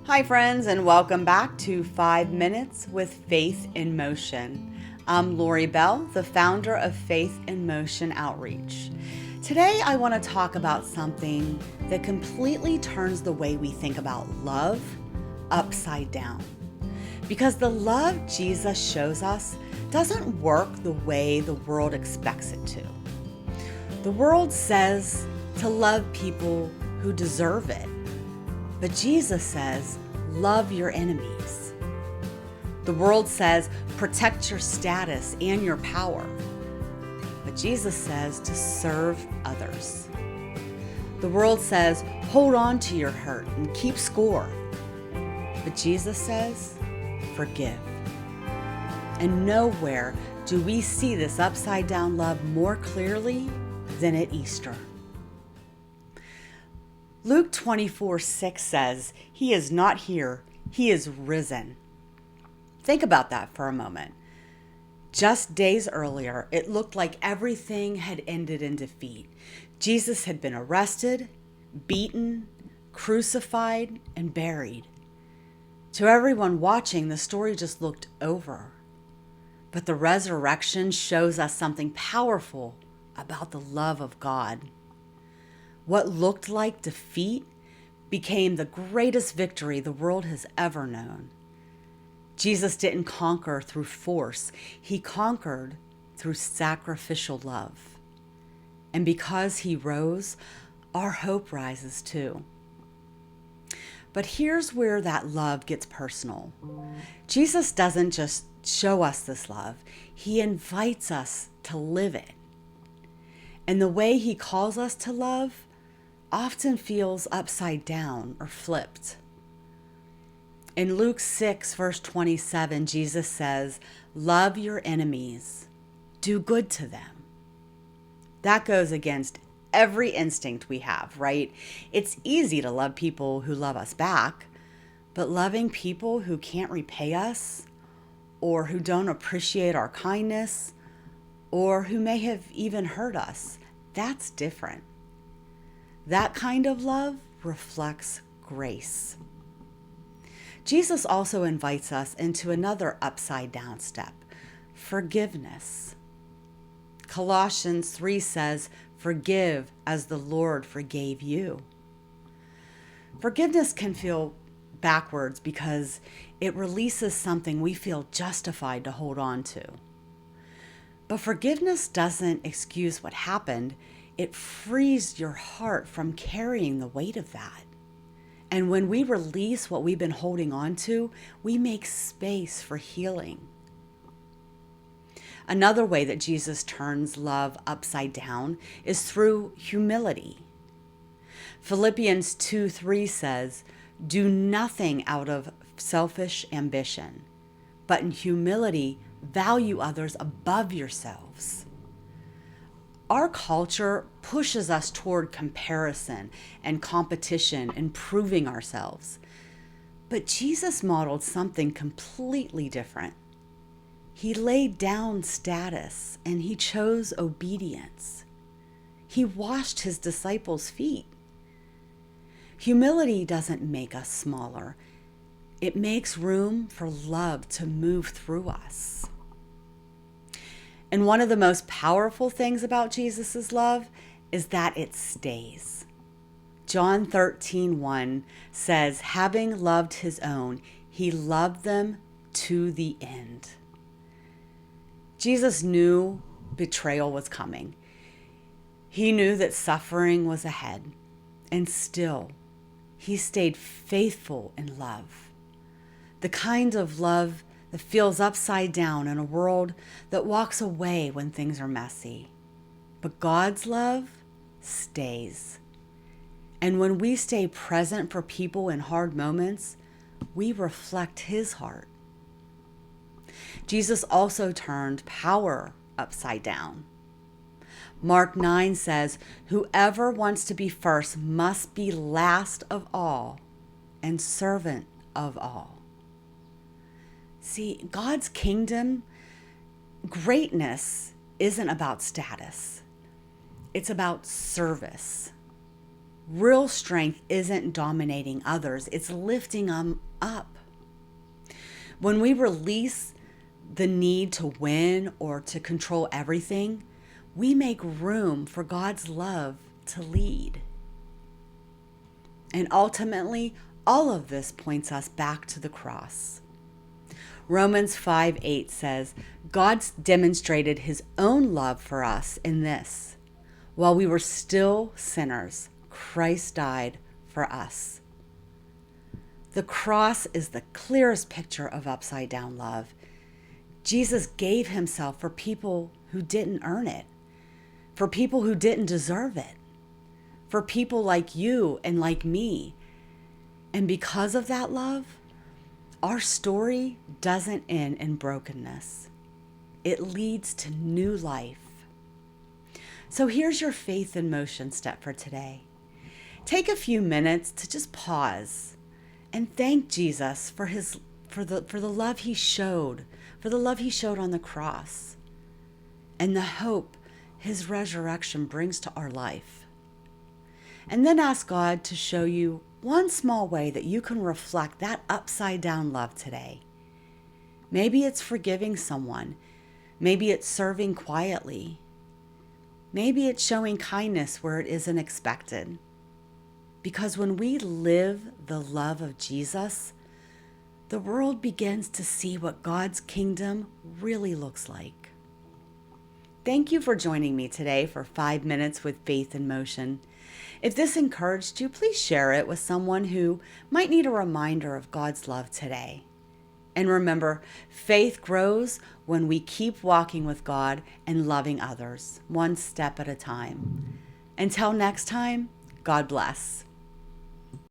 Hi, friends, and welcome back to 5 Minutes with Faith in Motion. I'm Lori Bell, the founder of Faith in Motion Outreach. Today, I want to talk about something that completely turns the way we think about love upside down. Because the love Jesus shows us doesn't work the way the world expects it to. The world says to love people who deserve it. But Jesus says, love your enemies. The world says, protect your status and your power. But Jesus says to serve others. The world says, hold on to your hurt and keep score. But Jesus says, forgive. And nowhere do we see this upside down love more clearly than at Easter. Luke 24:6 says, He is not here, He is risen. Think about that for a moment. Just days earlier, it looked like everything had ended in defeat. Jesus had been arrested, beaten, crucified, and buried. To everyone watching, the story just looked over. But the resurrection shows us something powerful about the love of God. What looked like defeat became the greatest victory the world has ever known. Jesus didn't conquer through force. He conquered through sacrificial love. And because he rose, our hope rises too. But here's where that love gets personal. Jesus doesn't just show us this love. He invites us to live it. And the way he calls us to love often feels upside down or flipped. In Luke 6, verse 27, Jesus says, love your enemies, do good to them. That goes against every instinct we have, right? It's easy to love people who love us back, but loving people who can't repay us, or who don't appreciate our kindness, or who may have even hurt us, that's different. That kind of love reflects grace. Jesus also invites us into another upside down step, forgiveness. Colossians 3 says, forgive as the Lord forgave you. Forgiveness can feel backwards because it releases something we feel justified to hold on to. But forgiveness doesn't excuse what happened. It frees your heart from carrying the weight of that. And when we release what we've been holding on to, we make space for healing. Another way that Jesus turns love upside down is through humility. Philippians 2:3 says, do nothing out of selfish ambition, but in humility, value others above yourselves. Our culture pushes us toward comparison and competition and proving ourselves. But Jesus modeled something completely different. He laid down status and he chose obedience. He washed his disciples' feet. Humility doesn't make us smaller. It makes room for love to move through us. And one of the most powerful things about Jesus' love is that it stays. John 13:1 says, having loved his own, he loved them to the end. Jesus knew betrayal was coming. He knew that suffering was ahead. And still, he stayed faithful in love. The kind of love that feels upside down in a world that walks away when things are messy. But God's love stays. And when we stay present for people in hard moments, we reflect his heart. Jesus also turned power upside down. Mark 9 says, whoever wants to be first must be last of all and servant of all. See, God's kingdom, greatness isn't about status. It's about service. Real strength isn't dominating others, it's lifting them up. When we release the need to win or to control everything, we make room for God's love to lead. And ultimately, all of this points us back to the cross. Romans 5:8 says, God demonstrated his own love for us in this: while we were still sinners, Christ died for us. The cross is the clearest picture of upside down love. Jesus gave himself for people who didn't earn it, for people who didn't deserve it, for people like you and like me. And because of that love, our story doesn't end in brokenness. It leads to new life. So here's your faith in motion step for today. Take a few minutes to just pause and thank Jesus for the love he showed, for the love he showed on the cross, and the hope his resurrection brings to our life. And then ask God to show you one small way that you can reflect that upside down love today. Maybe it's forgiving someone. Maybe it's serving quietly. Maybe it's showing kindness where it isn't expected. Because when we live the love of Jesus, the world begins to see what God's kingdom really looks like. Thank you for joining me today for 5 minutes with Faith in Motion. If this encouraged you, please share it with someone who might need a reminder of God's love today. And remember, faith grows when we keep walking with God and loving others, one step at a time. Until next time, God bless.